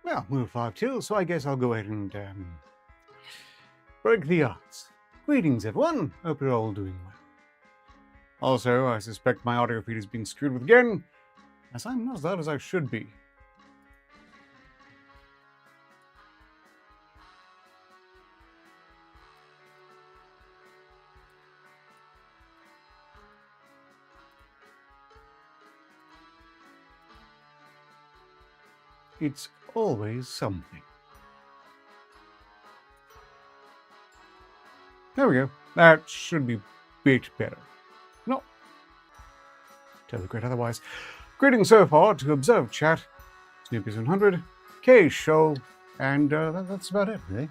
Well, move 5-2, so I guess I'll go ahead and break the odds. Greetings, everyone. Hope you're all doing well. Also, I suspect my audio feed has been screwed with again, as I'm not as loud as I should be. It's always something. There we go. That should be a bit better. No. Totally great otherwise. Greetings so far to Observe Chat, Snoopy100, K Show, and that's about it, really.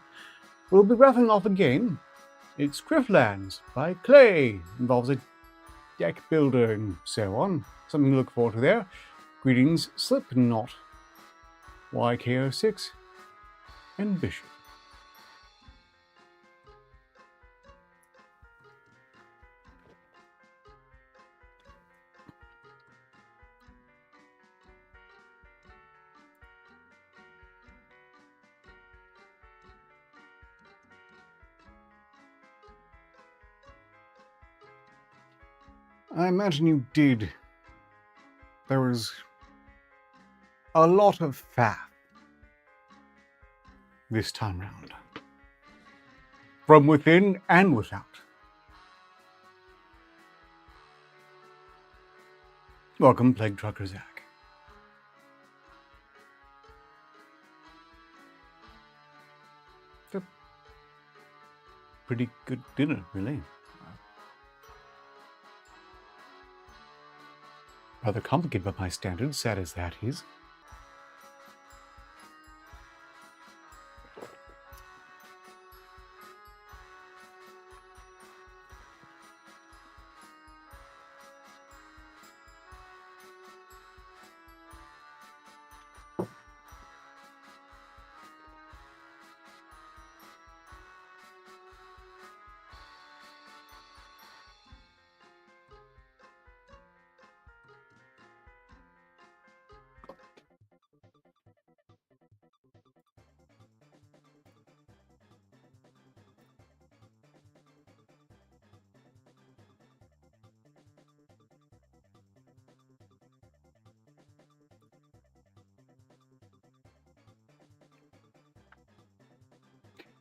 We'll be wrapping off a game. It's Grifflands by Clay. Involves a deck builder and so on. Something to look forward to there. Greetings, Slipknot, YKO6, and Bishop. I imagine you did. There was a lot of faff this time round. From within and without. Welcome, Plague Trucker Zach. It's a pretty good dinner, really. Rather complicated by my standards, sad as that is.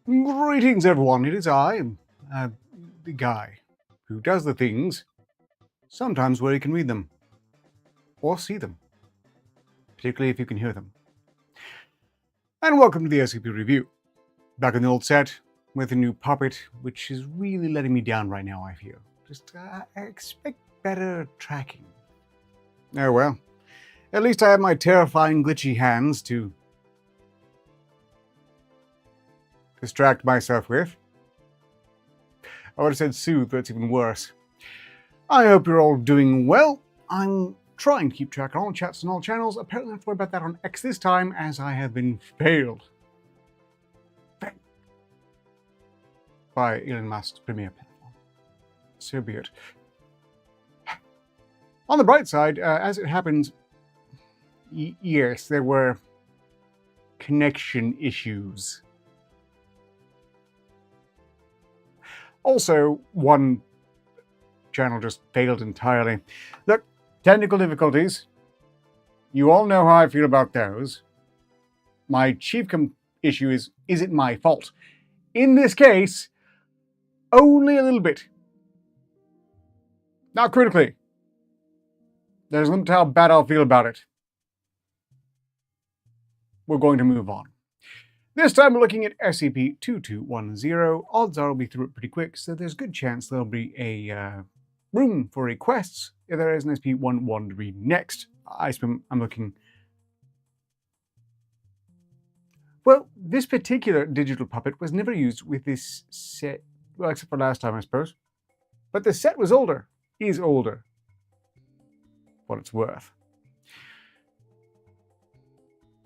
Greetings, everyone. It is I, the guy who does the things, sometimes where you can read them or see them, particularly if you can hear them. And welcome to the SCP review. Back in the old set with a new puppet, which is really letting me down right now, I feel. Just I expect better tracking. Oh well. At least I have my terrifying glitchy hands to distract myself with. I would have said soothe, but it's even worse. I hope you're all doing well. I'm trying to keep track of all chats and all channels. Apparently I have to worry about that on X this time, as I have been failed by Elon Musk's premier platform. So be it. On the bright side, as it happens, yes, there were connection issues. Also, one channel just failed entirely. Look, technical difficulties. You all know how I feel about those. My chief issue is it my fault? In this case, only a little bit. Not critically. There's a limit to how bad I'll feel about it. We're going to move on. This time we're looking at SCP-2210. Odds are we'll be through it pretty quick, so there's a good chance there'll be a room for requests if there is an SCP-111 to read next. I'm looking... Well, this particular digital puppet was never used with this set, well, except for last time, I suppose. But the set was older, is older, what it's worth.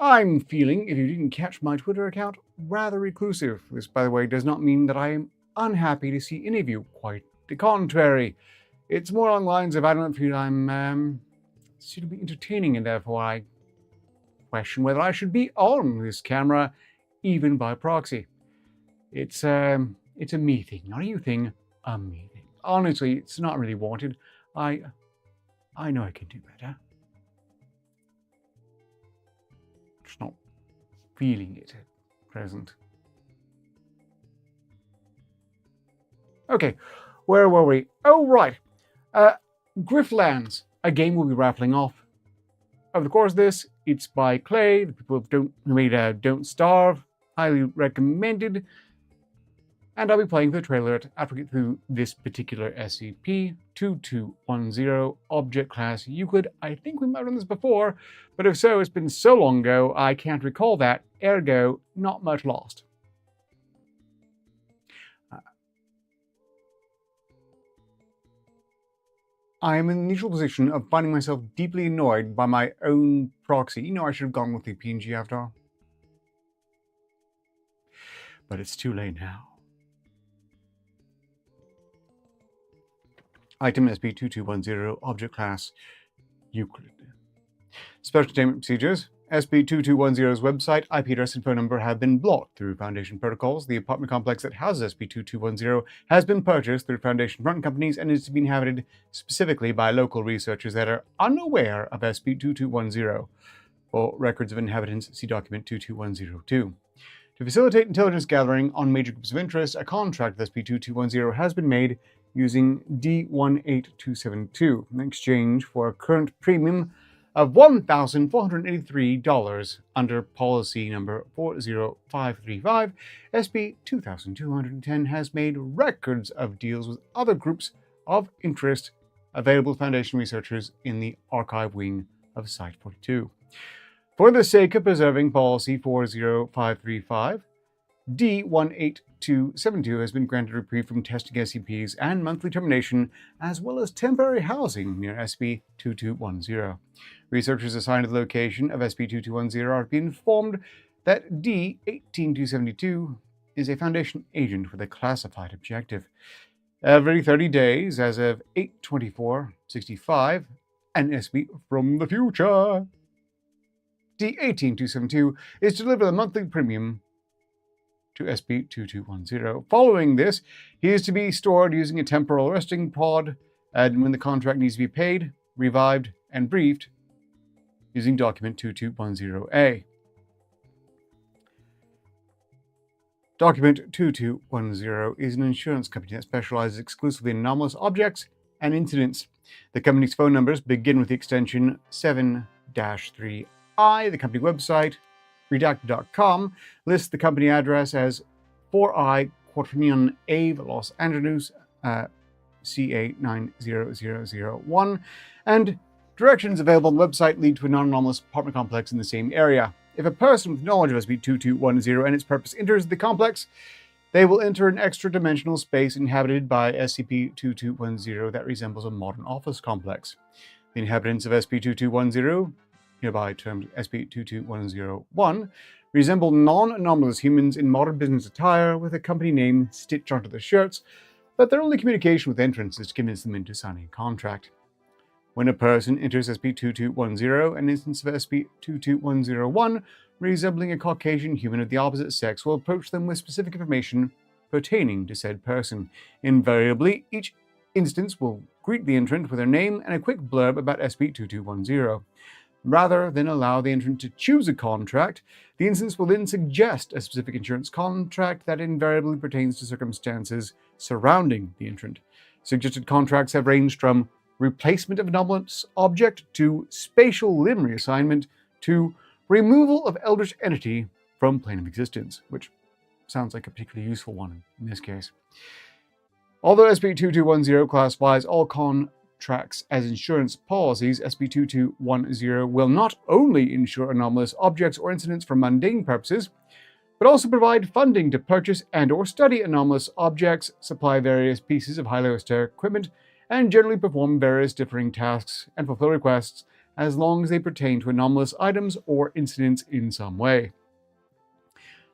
I'm feeling, if you didn't catch my Twitter account, rather reclusive. This, by the way, does not mean that I am unhappy to see any of you. Quite the contrary. It's more along the lines of I don't feel I'm suitably entertaining, and therefore I question whether I should be on this camera, even by proxy. It's a me thing, not a you thing, a me thing. Honestly, it's not really wanted. I know I can do better. Just not feeling it at present. Okay, where were we? Oh, right. Griftlands, a game we'll be rattling off. Over the course of this, it's by Clay, the people who made Don't Starve, highly recommended. And I'll be playing the trailer after we get through this particular SCP-2210 Object Class Euclid. I think we might have done this before, but if so, it's been so long ago, I can't recall that, ergo, not much lost. I am in the unusual position of finding myself deeply annoyed by my own proxy. You know, I should have gone with the PNG after all. But it's too late now. Item SCP-2210, Object Class Euclid. Special Containment Procedures. SCP-2210's website, IP address, and phone number have been blocked through Foundation protocols. The apartment complex that houses SCP-2210 has been purchased through Foundation front companies and is to be inhabited specifically by local researchers that are unaware of SCP-2210. For records of inhabitants, see Document 22102. To facilitate intelligence gathering on major groups of interest, a contract with SCP-2210 has been made using D18272 in exchange for a current premium of $1,483 under policy number 40535. SCP-2210 has made records of deals with other groups of interest available to Foundation researchers in the archive wing of Site-42. For the sake of preserving policy 40535, D18272 has been granted reprieve from testing SCPs and monthly termination, as well as temporary housing near SCP-2210. Researchers assigned to the location of SCP-2210 are being informed that D18272 is a Foundation agent with a classified objective. Every 30 days, as of 8/24/65, an SCP from the future, D18272 is to deliver the monthly premium to SCP-2210. Following this, he is to be stored using a temporal resting pod, and when the contract needs to be paid, revived, and briefed, using Document 2210A. Document 2210 is an insurance company that specializes exclusively in anomalous objects and incidents. The company's phone numbers begin with the extension 7-3I. The company website, redacted.com, lists the company address as 4I Quaternion Ave, Los Angeles, CA 90001, and directions available on the website lead to a non-anomalous apartment complex in the same area. If a person with knowledge of SCP-2210 and its purpose enters the complex, they will enter an extra-dimensional space inhabited by SCP-2210 that resembles a modern office complex. The inhabitants of SCP-2210, hereby termed SCP-22101, resemble non-anomalous humans in modern business attire with a company name stitched onto their shirts, but their only communication with entrants is to convince them into signing a contract. When a person enters SCP-2210, an instance of SCP-22101 resembling a Caucasian human of the opposite sex will approach them with specific information pertaining to said person. Invariably, each instance will greet the entrant with their name and a quick blurb about SCP-2210. Rather than allow the entrant to choose a contract, the instance will then suggest a specific insurance contract that invariably pertains to circumstances surrounding the entrant. Suggested contracts have ranged from replacement of anomalous object to spatial limb reassignment to removal of eldritch entity from plane of existence, which sounds like a particularly useful one in this case. Although SCP-2210 classifies all contracts as insurance policies, SCP-2210 will not only insure anomalous objects or incidents for mundane purposes, but also provide funding to purchase and/or study anomalous objects, supply various pieces of highly esoteric equipment, and generally perform various differing tasks and fulfill requests as long as they pertain to anomalous items or incidents in some way.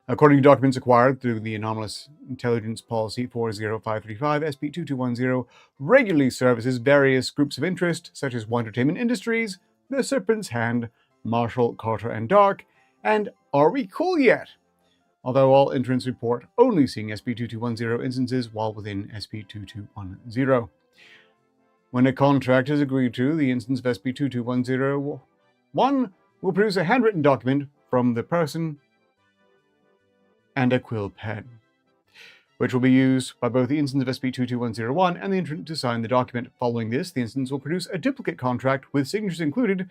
According to documents acquired through the Anomalous Intelligence Policy 40535, SCP-2210 regularly services various groups of interest, such as One Entertainment Industries, the Serpent's Hand, Marshall, Carter, and Dark, and Are We Cool Yet? Although all entrants report only seeing SCP-2210 instances while within SCP-2210. When a contract is agreed to, the instance of SCP-2210 will produce a handwritten document from the person and a quill pen, which will be used by both the instance of SCP-22101 and the entrant to sign the document. Following this, the instance will produce a duplicate contract with signatures included,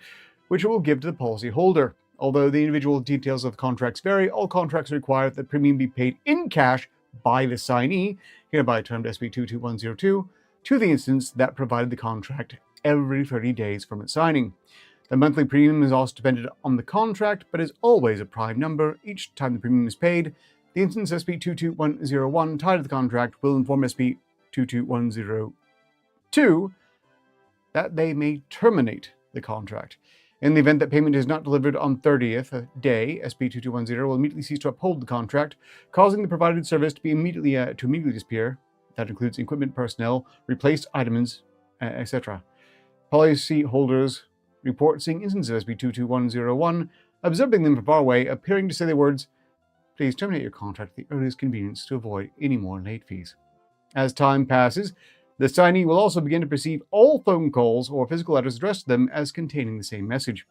which it will give to the policyholder. Although the individual details of the contracts vary, all contracts require that the premium be paid in cash by the signee, hereby termed SCP-22102, to the instance that provided the contract every 30 days from its signing. The monthly premium is also dependent on the contract, but is always a prime number each time the premium is paid. The instance SCP-22101 tied to the contract will inform SCP-22102 that they may terminate the contract. In the event that payment is not delivered on 30th day, SCP-2210 will immediately cease to uphold the contract, causing the provided service to immediately disappear. That includes equipment, personnel, replaced items, etc. Policyholders report seeing instances of SCP-22101, observing them from far away, appearing to say the words, "Please terminate your contract at the earliest convenience to avoid any more late fees." As time passes, the signee will also begin to perceive all phone calls or physical letters addressed to them as containing the same message.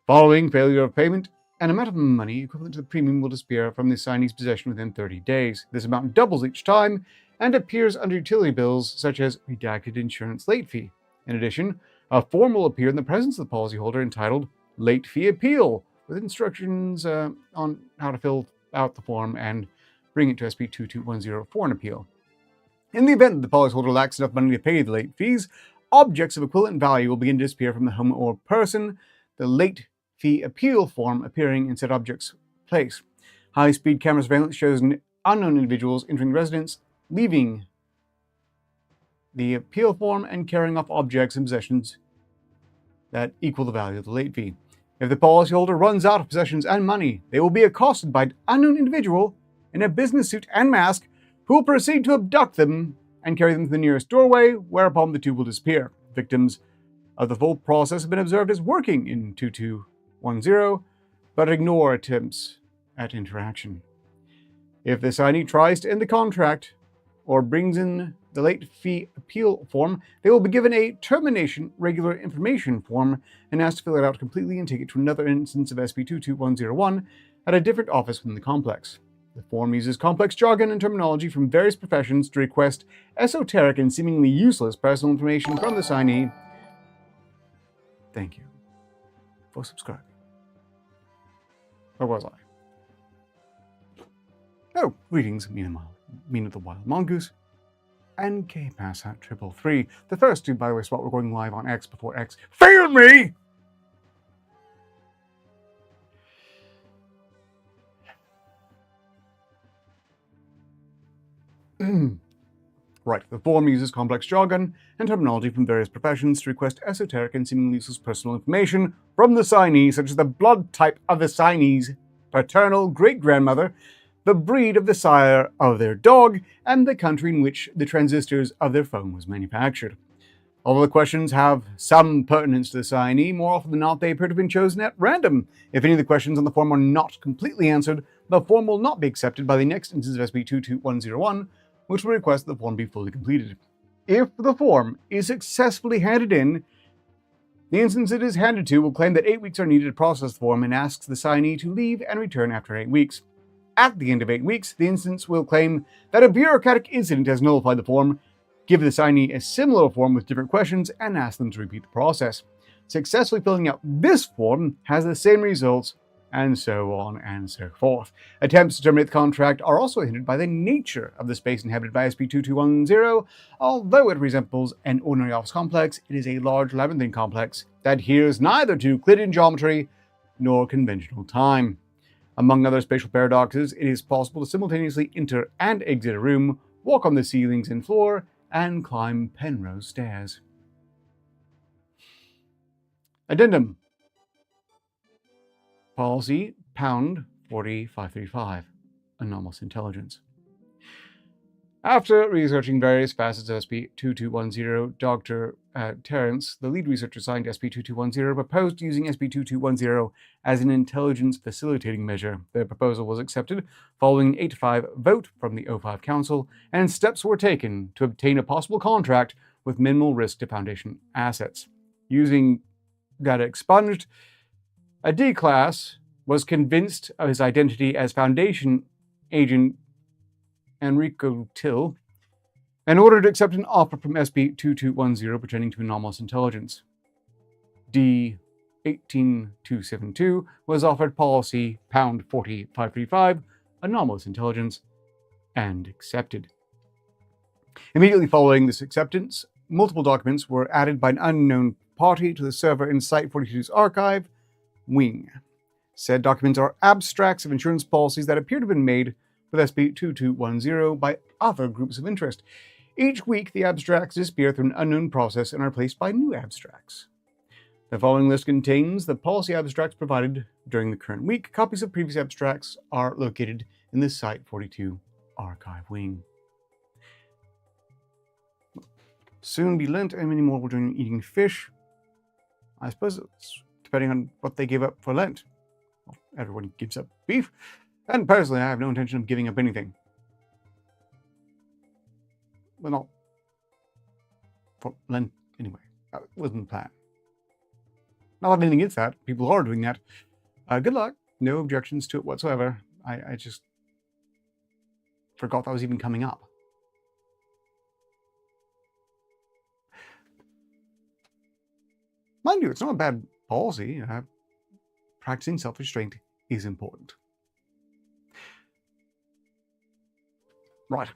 Following failure of payment, an amount of money equivalent to the premium will disappear from the signee's possession within 30 days. This amount doubles each time and appears under utility bills such as redacted insurance late fee. In addition, a form will appear in the presence of the policyholder entitled Late Fee Appeal, with instructions on how to fill out the form and bring it to SCP-2210 for an appeal. In the event that the policyholder lacks enough money to pay the late fees, objects of equivalent value will begin to disappear from the home or person, the late fee appeal form appearing in said object's place. High-speed camera surveillance shows unknown individuals entering the residence, leaving the appeal form, and carrying off objects and possessions that equal the value of the late fee. If the policyholder runs out of possessions and money, they will be accosted by an unknown individual in a business suit and mask who will proceed to abduct them and carry them to the nearest doorway, whereupon the two will disappear. Victims of the full process have been observed as working in 2210, but ignore attempts at interaction. If the signee tries to end the contract or brings in the late fee appeal form, they will be given a termination regular information form and asked to fill it out completely and take it to another instance of SCP-22101 at a different office within the complex. The form uses complex jargon and terminology from various professions to request esoteric and seemingly useless personal information from the signee. Thank you for subscribing. Where was I? Oh, greetings, Mina the Wild Mongoose, and K-Passat 333. The first two, by the way, spot we're going live on X before X failed me! Right, the form uses complex jargon and terminology from various professions to request esoteric and seemingly useless personal information from the signee, such as the blood type of the signee's paternal great-grandmother, the breed of the sire of their dog, and the country in which the transistors of their phone was manufactured. Although the questions have some pertinence to the signee, more often than not they appear to have been chosen at random. If any of the questions on the form are not completely answered, the form will not be accepted by the next instance of SCP-22101, which will request that the form be fully completed. If the form is successfully handed in, the instance it is handed to will claim that 8 weeks are needed to process the form and asks the signee to leave and return after 8 weeks. At the end of 8 weeks, the instance will claim that a bureaucratic incident has nullified the form, give the signee a similar form with different questions, and ask them to repeat the process. Successfully filling out this form has the same results, and so on and so forth. Attempts to terminate the contract are also hindered by the nature of the space inhabited by SCP-2210. Although it resembles an ordinary office complex, it is a large labyrinthine complex that adheres neither to Euclidean geometry nor conventional time. Among other spatial paradoxes, it is possible to simultaneously enter and exit a room, walk on the ceilings and floor, and climb Penrose stairs. Addendum. Policy Pound 4535. Anomalous Intelligence. After researching various facets of SCP-2210, Dr. Terrence, the lead researcher assigned to SCP-2210, proposed using SCP-2210 as an intelligence facilitating measure. The proposal was accepted following an 8-5 vote from the O5 Council, and steps were taken to obtain a possible contract with minimal risk to Foundation assets. Using data expunged, a D-Class was convinced of his identity as Foundation agent Enrico Till, in order to accept an offer from SCP-2210 pertaining to anomalous intelligence. D-18272 was offered policy Pound 4535, anomalous intelligence, and accepted. Immediately following this acceptance, multiple documents were added by an unknown party to the server in Site-42's archive wing. Said documents are abstracts of insurance policies that appear to have been made with SCP-2210 by other groups of interest. Each week, the abstracts disappear through an unknown process and are replaced by new abstracts. The following list contains the policy abstracts provided during the current week. Copies of previous abstracts are located in the Site-42 archive wing. Soon be Lent, and many more will join in eating fish. I suppose it's depending on what they give up for Lent. Well, everyone gives up beef. And personally, I have no intention of giving up anything. Well, not for Lent, anyway. That wasn't the plan. Not that anything against that. People are doing that. Good luck. No objections to it whatsoever. I just forgot that was even coming up. Mind you, it's not a bad policy. Practicing self-restraint is important. Right.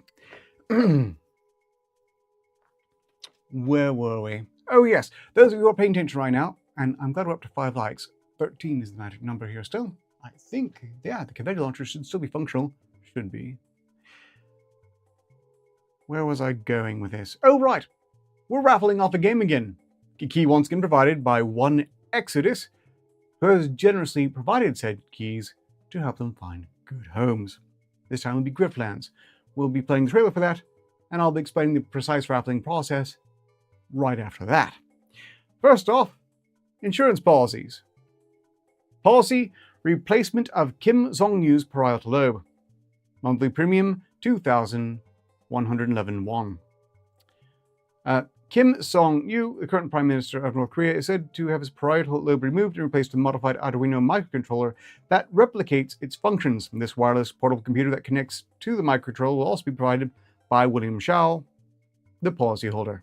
Where were we? Oh, yes. Those of you who are paying attention right now, and I'm glad we're up to 5 likes. 13 is the magic number here still. I think, yeah, the confetti launcher should still be functional. Should be. Where was I going with this? Oh, right. We're raffling off a game again. A key once again provided by one Exodus, who has generously provided said keys to help them find good homes. This time will be Griftlands. We'll be playing the trailer for that, and I'll be explaining the precise raffling process right after that. First off, insurance policies. Policy, replacement of Kim Jong-Yu's parietal lobe. Monthly premium, 2,111 won. Kim Jong-yu, the current Prime Minister of North Korea, is said to have his parietal lobe removed and replaced with a modified Arduino microcontroller that replicates its functions. This wireless portable computer that connects to the microcontroller will also be provided by William Shao, the policyholder.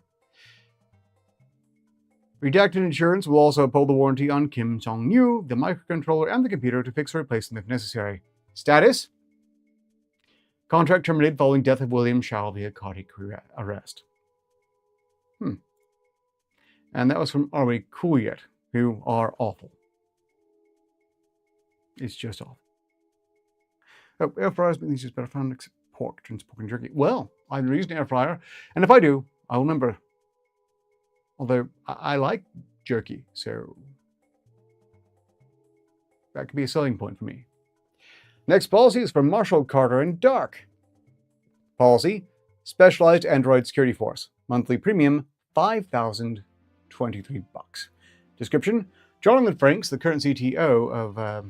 Redacted Insurance will also uphold the warranty on Kim Jong-yu, the microcontroller, and the computer to fix or replace them if necessary. Status: contract terminated following death of William Shao via cardiac arrest. And that was from Are We Cool Yet? Who are awful. It's just awful. Oh, air fryers make these just better fun, except pork, turns pork and jerky. Well, I'm using an air fryer, and if I do, I'll remember. Although, I like jerky, so that could be a selling point for me. Next policy is from Marshall Carter and Dark. Policy, Specialized Android Security Force. Monthly premium, 5,023 bucks. Description: Jonathan Franks, the current CTO of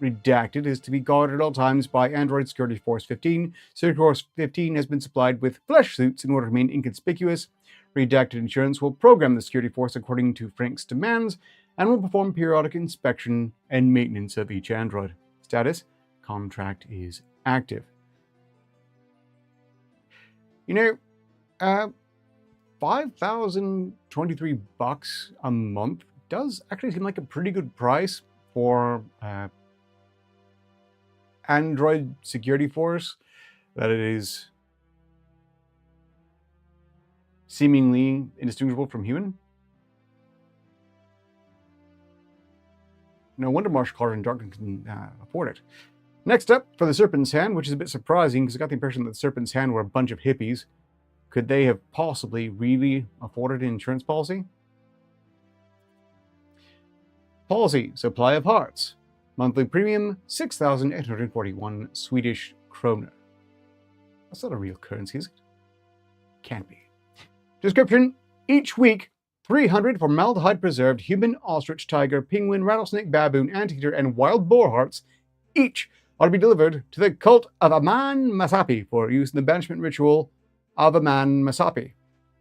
Redacted, is to be guarded at all times by Android Security Force 15. Security Force 15 has been supplied with flesh suits in order to remain inconspicuous. Redacted Insurance will program the security force according to Frank's demands and will perform periodic inspection and maintenance of each android. Status: contract is active. You know, 5,023 bucks a month does actually seem like a pretty good price for Android security force that it is seemingly indistinguishable from human. No wonder Marshall Carter and Dark can afford it. Next up, for the Serpent's Hand, which is a bit surprising because I got the impression that the Serpent's Hand were a bunch of hippies. Could they have possibly really afforded an insurance policy? Policy, Supply of Hearts. Monthly premium, 6,841 Swedish kroner. That's not a real currency, is it? Can't be. Description: each week, 300 formaldehyde-preserved human, ostrich, tiger, penguin, rattlesnake, baboon, anteater, and wild boar hearts, each are to be delivered to the cult of Aman Masapi for use in the banishment ritual of Aman Masapi,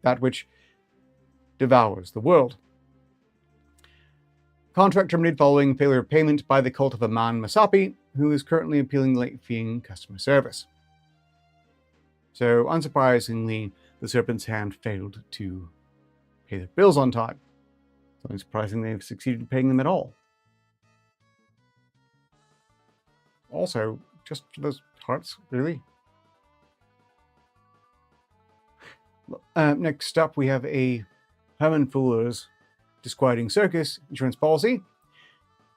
that which devours the world. Contract terminated following failure of payment by the cult of Aman Masapi, who is currently appealing late-feeing customer service. So, unsurprisingly, the Serpent's Hand failed to pay their bills on time. It's only surprising they've succeeded in paying them at all. Also, just for those hearts, really? Next up, we have a Herman Fuller's Disquieting Circus insurance policy.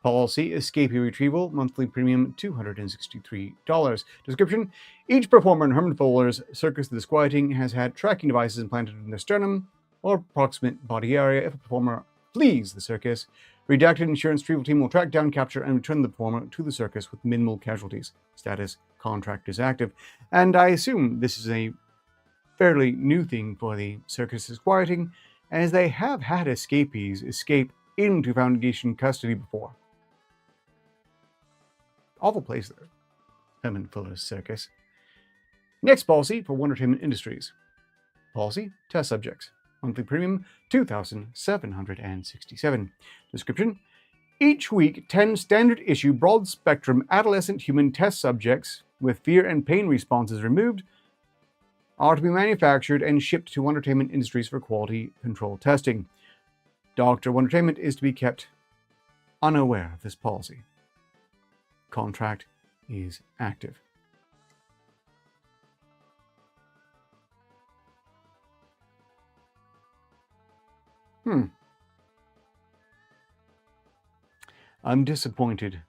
Policy: escapee retrieval, monthly premium $263. Description: each performer in Herman Fuller's Circus the Disquieting has had tracking devices implanted in their sternum or approximate body area. If a performer flees the circus, redacted insurance retrieval team will track down, capture, and return the performer to the circus with minimal casualties. Status: contract is active. And I assume this is a fairly new thing for the Circus Disquieting, as they have had escapees escape into Foundation custody before. Awful place there. Herman Fuller's Circus. Next policy for Wondertainment Industries. Policy: test subjects. Monthly premium $2,767. Description: each week, 10 standard issue broad spectrum adolescent human test subjects with fear and pain responses removed are to be manufactured and shipped to Wondertainment Industries for quality control testing. Dr. Wondertainment is to be kept unaware of this policy. Contract is active. I'm disappointed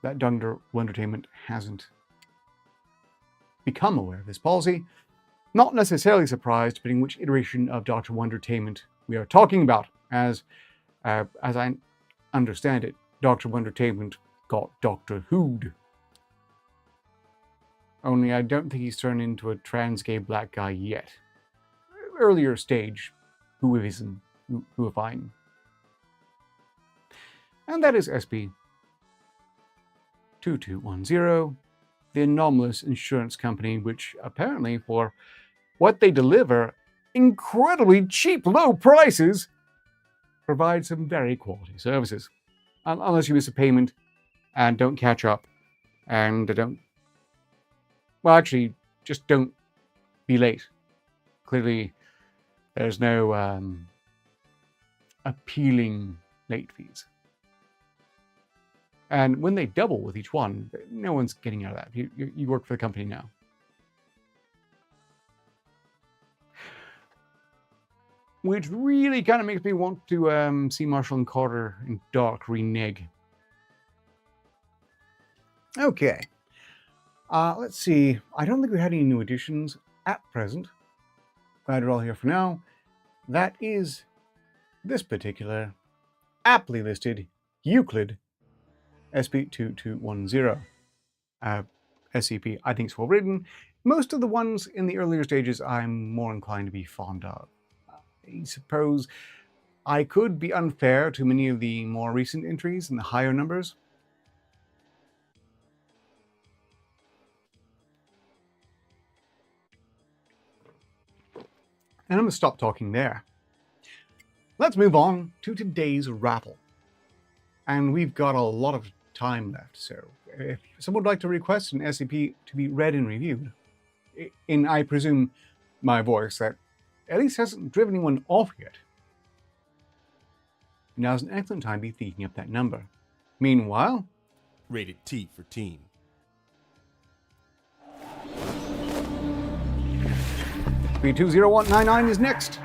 that Dr. Wondertainment hasn't become aware of this policy. Not necessarily surprised, depending which iteration of Dr. Wondertainment we are talking about. As I understand it, Dr. Wondertainment got Doctor Who'd. Only I don't think he's turned into a trans gay black guy yet. Earlier stage whoism, whoifying. And that is SCP-2210, the anomalous insurance company, which apparently, for what they deliver, incredibly cheap, low prices, provides some very quality services. Unless you miss a payment and don't catch up, and just don't be late. Clearly, there's no appealing late fees. And when they double with each one, no one's getting out of that. You work for the company now. Which really kind of makes me want to see Marshall and Carter in Dark renege. Okay. Let's see. I don't think we had any new additions at present. Glad you're all here for now. That is this particular aptly listed Euclid SCP-2210 SCP. I think it's well written. Most of the ones in the earlier stages I'm more inclined to be fond of. I suppose I could be unfair to many of the more recent entries in the higher numbers. And I'm going to stop talking there. Let's move on to today's raffle. And we've got a lot of time left, so if someone would like to request an SCP to be read and reviewed, in, I presume, my voice that at least hasn't driven anyone off yet, now's an excellent time to be thinking up that number. Meanwhile, rated T for teen. SCP-20199 is next.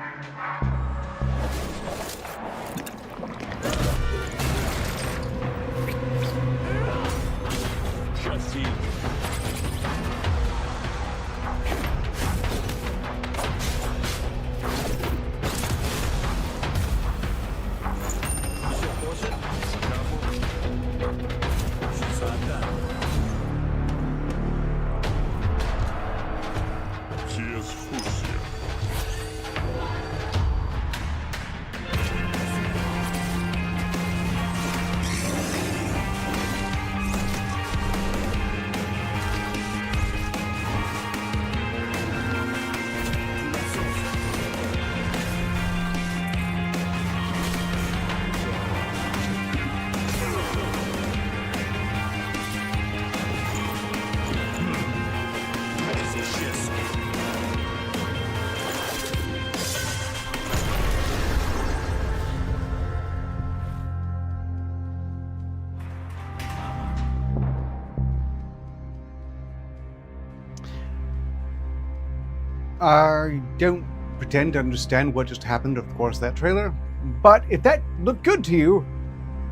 I don't pretend to understand what just happened over the course of that trailer, but if that looked good to you,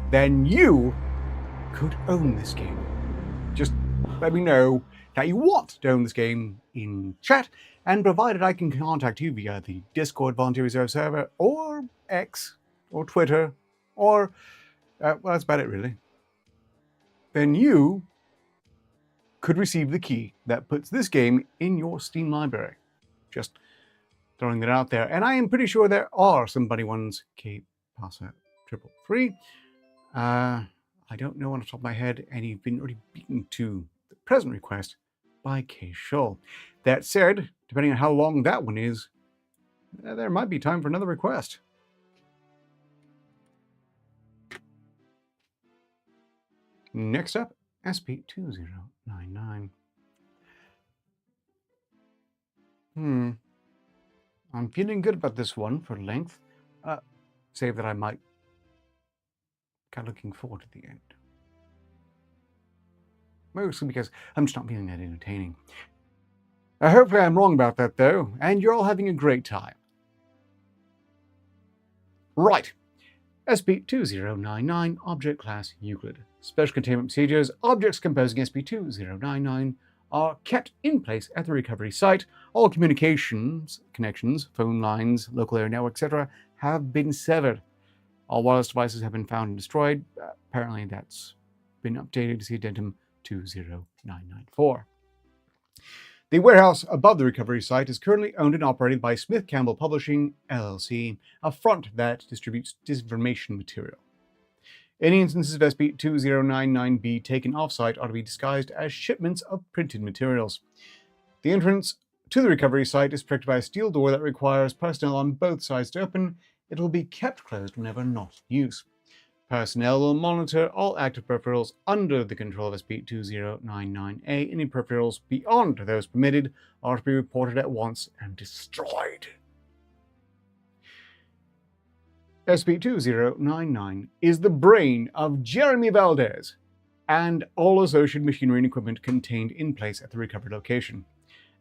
then you could own this game. Just let me know that you want to own this game in chat, and provided I can contact you via the Discord Volunteer Reserve server, or X, or Twitter, or, well, that's about it really, then you could receive the key that puts this game in your Steam library. Just throwing that out there. And I am pretty sure there are some Bunny Ones K Passa 333. I don't know on the top of my head, and you've been already beaten to the present request by K. Shull. That said, depending on how long that one is, there might be time for another request. Next up, SCP-2099. I'm feeling good about this one for length, save that I might kind of looking forward to the end. Mostly because I'm just not feeling that entertaining. Hopefully I'm wrong about that though, and you're all having a great time. Right. SCP-2099, Object Class Euclid. Special Containment Procedures. Objects composing SCP-2099 are kept in place at the recovery site. All communications, connections, phone lines, local area network, etc. have been severed. All wireless devices have been found and destroyed. Apparently that's been updated to see addendum 20994. The warehouse above the recovery site is currently owned and operated by Smith Campbell Publishing, LLC, a front that distributes disinformation material. Any instances of SCP-2099-B taken off-site are to be disguised as shipments of printed materials. The entrance to the recovery site is protected by a steel door that requires personnel on both sides to open. It will be kept closed whenever not in use. Personnel will monitor all active peripherals under the control of SCP-2099-A. Any peripherals beyond those permitted are to be reported at once and destroyed. SCP-2099 is the brain of Jeremy Valdez and all associated machinery and equipment contained in place at the recovered location.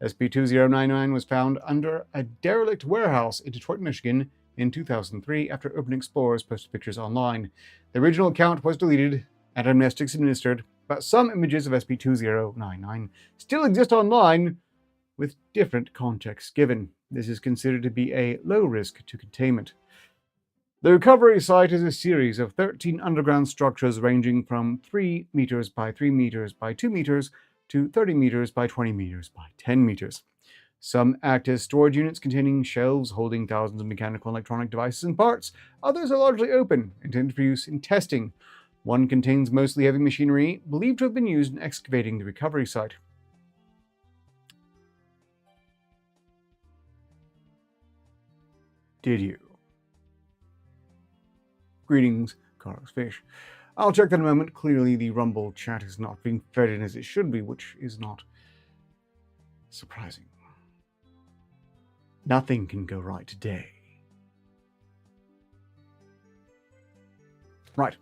SCP-2099 was found under a derelict warehouse in Detroit, Michigan in 2003 after Urban Explorers posted pictures online. The original account was deleted and amnestics administered, but some images of SCP-2099 still exist online with different contexts given. This is considered to be a low risk to containment. The recovery site is a series of 13 underground structures ranging from 3 meters by 3 meters by 2 meters to 30 meters by 20 meters by 10 meters. Some act as storage units containing shelves holding thousands of mechanical and electronic devices and parts. Others are largely open, intended for use in testing. One contains mostly heavy machinery, believed to have been used in excavating the recovery site. Did you? Greetings, Carlos Fish. I'll check that in a moment. Clearly the Rumble chat is not being fed in as it should be, which is not surprising. Nothing can go right today. Right.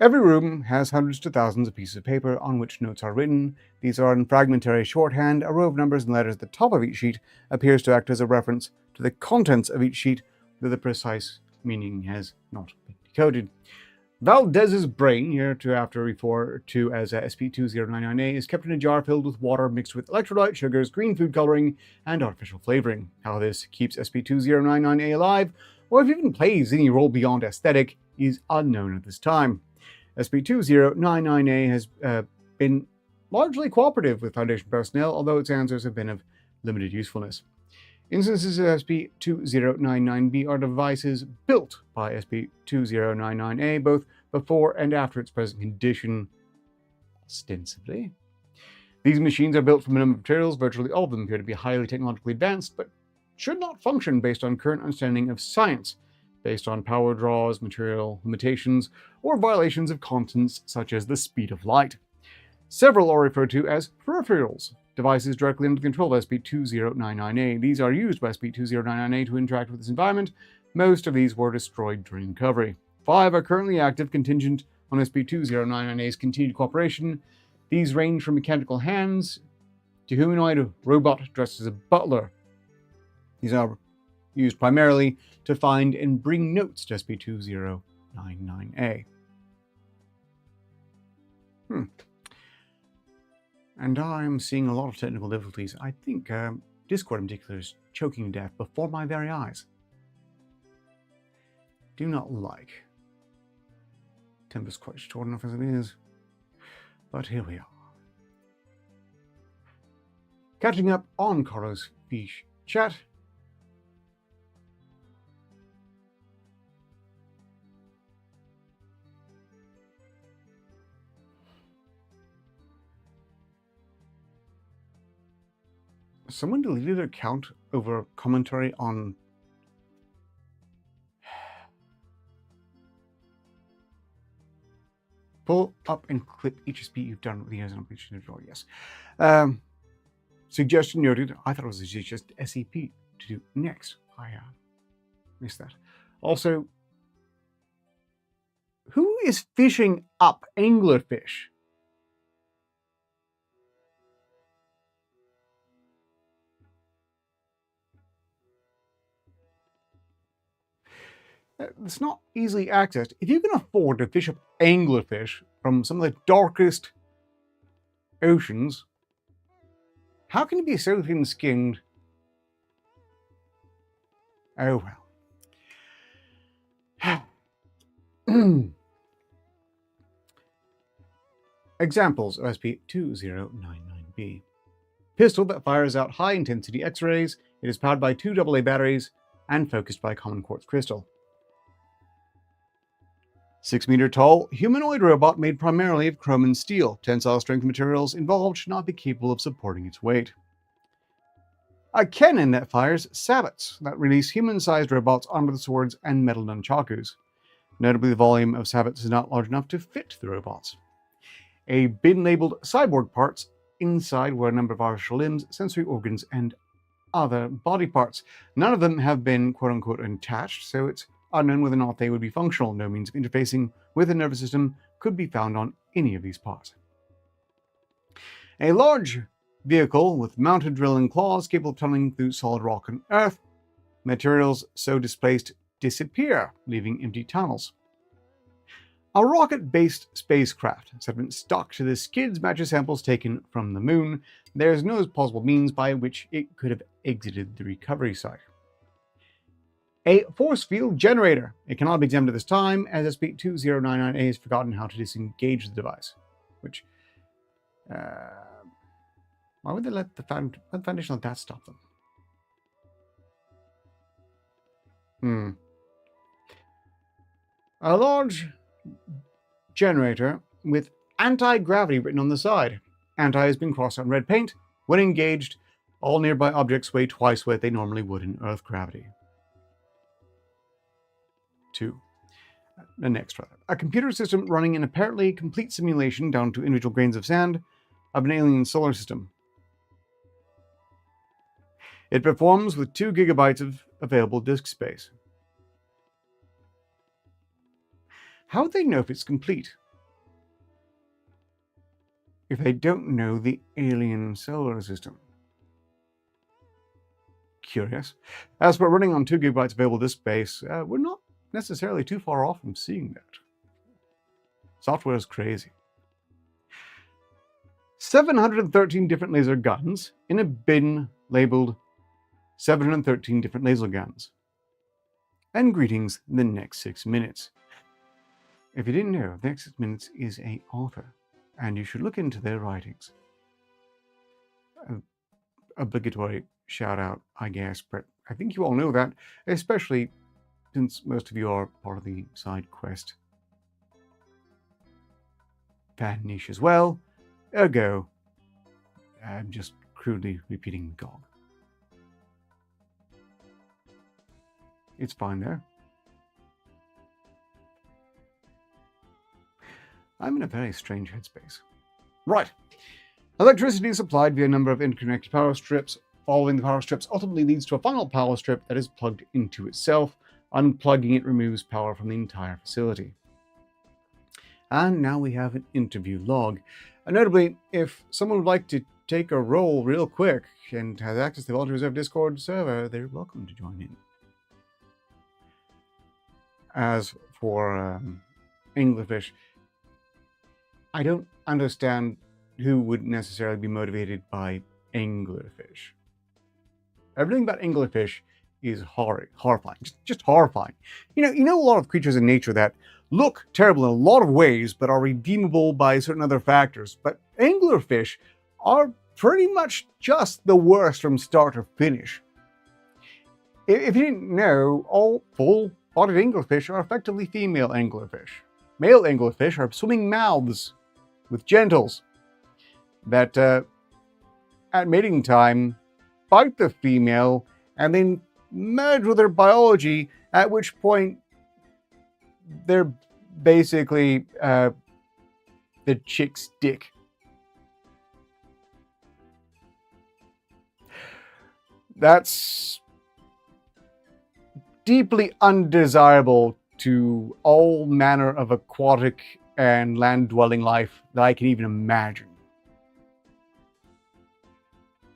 Every room has hundreds to thousands of pieces of paper on which notes are written. These are in fragmentary shorthand. A row of numbers and letters at the top of each sheet appears to act as a reference to the contents of each sheet, though the precise meaning has not been decoded. Valdez's brain, hereafter referred to as SCP-2099-A, is kept in a jar filled with water mixed with electrolyte, sugars, green food coloring, and artificial flavoring. How this keeps SCP-2099-A alive, or if it even plays any role beyond aesthetic, is unknown at this time. SCP-2099-A has been largely cooperative with Foundation personnel, although its answers have been of limited usefulness. Instances of SCP-2099-B are devices built by SCP-2099-A, both before and after its present condition, ostensibly. These machines are built from a number of materials. Virtually all of them appear to be highly technologically advanced, but should not function based on current understanding of science, based on power draws, material limitations, or violations of constants such as the speed of light. Several are referred to as peripherals, devices directly under the control of SCP-2099-A. These are used by SCP-2099-A to interact with its environment, Most of these were destroyed during recovery. 5 are currently active, contingent on SCP-2099-A's continued cooperation. These range from mechanical hands to humanoid robot dressed as a butler. These are used primarily to find and bring notes to SCP-2099-A. And I'm seeing a lot of technical difficulties. I think Discord in particular is choking to death before my very eyes. Do not like. Temper's quite short enough as it is. But here we are. Catching up on Carlos Fish chat. Someone deleted an account over commentary on pull up and clip each SCP you've done with the years and completion of yes. Suggestion noted. I thought it was just SCP to do next. I missed that. Also, who is fishing up anglerfish? It's not easily accessed. If you can afford to fish up anglerfish from some of the darkest oceans, how can you be so thin-skinned? Oh well. Examples of SCP-2099-B. Pistol that fires out high-intensity X-rays. It is powered by 2 AA batteries and focused by a common quartz crystal. 6-meter-tall humanoid robot made primarily of chrome and steel. Tensile strength materials involved should not be capable of supporting its weight. A cannon that fires sabots that release human-sized robots armed with swords and metal nunchakus. Notably, the volume of sabots is not large enough to fit the robots. A bin labeled cyborg parts inside were a number of artificial limbs, sensory organs, and other body parts. None of them have been quote-unquote attached, so it's unknown whether or not they would be functional. No means of interfacing with the nervous system could be found on any of these parts. A large vehicle with mounted drilling claws capable of tunneling through solid rock and earth. Materials so displaced disappear, leaving empty tunnels. A rocket-based spacecraft has been stuck to the skids matching samples taken from the moon. There is no possible means by which it could have exited the recovery site. A force field generator. It cannot be examined at this time, as SCP-2099-A has forgotten how to disengage the device. Which, why would they let the Foundation let that stop them? A large generator with anti-gravity written on the side. Anti has been crossed out in red paint. When engaged, all nearby objects weigh twice what they normally would in Earth gravity. 2. The next rather. A computer system running an apparently complete simulation down to individual grains of sand of an alien solar system. It performs with 2 gigabytes of available disk space. How would they know if it's complete? If they don't know the alien solar system? Curious. As for running on 2 gigabytes available disk space, we're not necessarily too far off from seeing that. Software is crazy. 713 different laser guns in a bin labeled 713 different laser guns. And greetings in the next 6 minutes. If you didn't know, the next 6 minutes is an author, and you should look into their writings. Obligatory shout out, I guess, but I think you all know that, especially since most of you are part of the side quest fan niche as well. Ergo, I'm just crudely repeating GOG. It's fine there. I'm in a very strange headspace. Right. Electricity is supplied via a number of interconnected power strips. Following the power strips ultimately leads to a final power strip that is plugged into itself. Unplugging it removes power from the entire facility. And now we have an interview log. Notably, if someone would like to take a role real quick and has access to the Volunteer Reserve Discord server, they're welcome to join in. As for Anglerfish, I don't understand who would necessarily be motivated by Anglerfish. Everything about Anglerfish is horrifying, just horrifying. You know a lot of creatures in nature that look terrible in a lot of ways, but are redeemable by certain other factors. But Anglerfish are pretty much just the worst from start to finish. If you didn't know, all full-bodied anglerfish are effectively female anglerfish. Male anglerfish are swimming mouths with genitals that, at mating time, bite the female and then merge with their biology, at which point they're basically the chick's dick. That's deeply undesirable to all manner of aquatic and land-dwelling life that I can even imagine.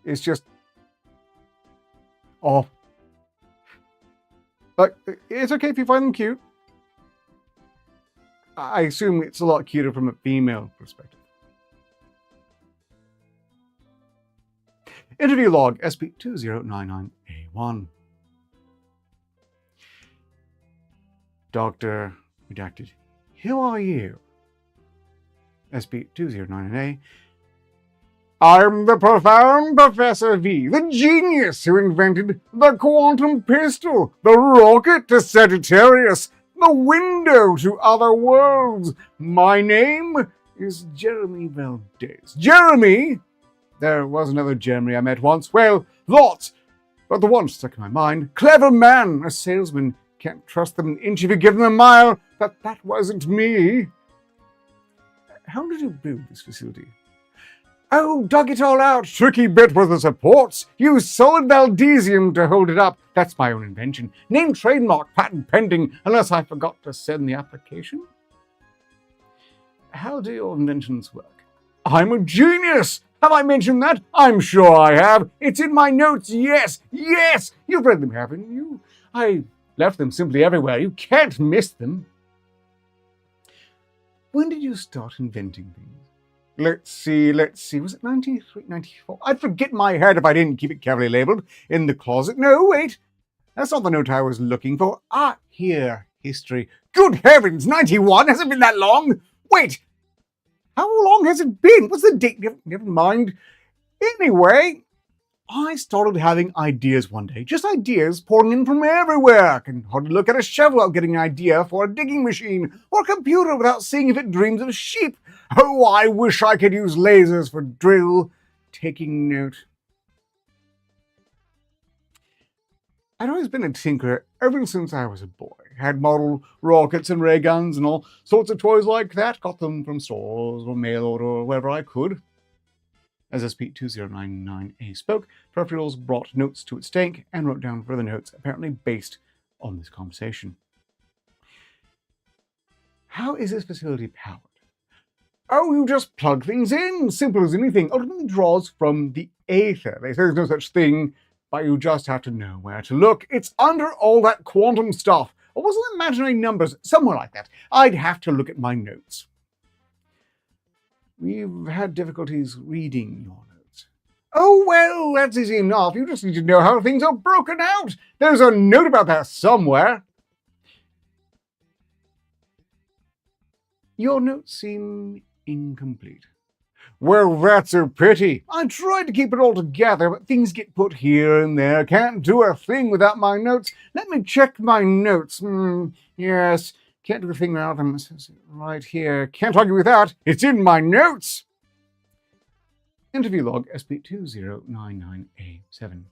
It's just awful. But it's okay if you find them cute. I assume it's a lot cuter from a female perspective. Interview log SP2099A1. Dr. Redacted, who are you? SP2099A. I'm the profound Professor V, the genius who invented the quantum pistol, the rocket to Sagittarius, the window to other worlds. My name is Jeremy Valdez. Jeremy? There was another Jeremy I met once. Well, lots. But the one stuck in my mind. Clever man, a salesman. Can't trust them an inch if you give them a mile. But that wasn't me. How did you build this facility? Oh, dug it all out. Tricky bit with the supports. Used solid Valdesium to hold it up. That's my own invention. Name, trademark, patent pending, unless I forgot to send the application. How do your inventions work? I'm a genius. Have I mentioned that? I'm sure I have. It's in my notes. Yes, yes. You've read them, haven't you? I left them simply everywhere. You can't miss them. When did you start inventing things? Let's see. Was it 93, 94? I'd forget my head if I didn't keep it carefully labeled in the closet. No, wait. That's not the note I was looking for. Ah, here. History. Good heavens, 91? Hasn't been that long? Wait. How long has it been? What's the date? Never mind. Anyway, I started having ideas one day. Just ideas pouring in from everywhere. I can hardly look at a shovel without getting an idea for a digging machine or a computer without seeing if it dreams of sheep. Oh, I wish I could use lasers for drill. Taking note. I'd always been a tinkerer ever since I was a boy. Had model rockets and ray guns and all sorts of toys like that. Got them from stores or mail order or wherever I could. As SP2099A spoke, Peripherals brought notes to its tank and wrote down further notes, apparently based on this conversation. How is this facility powered? Oh, you just plug things in. Simple as anything. Ultimately draws from the aether. They say there's no such thing, but you just have to know where to look. It's under all that quantum stuff. Or was it imaginary numbers? Somewhere like that. I'd have to look at my notes. We've had difficulties reading your notes. Oh, well, that's easy enough. You just need to know how things are broken out. There's a note about that somewhere. Your notes seem incomplete. Well, that's a pity. I tried to keep it all together, but things get put here and there. Can't do a thing without my notes. Let me check my notes. Yes. Can't do a thing without them. Right here. Can't argue with that. It's in my notes. Interview log SP2099A7.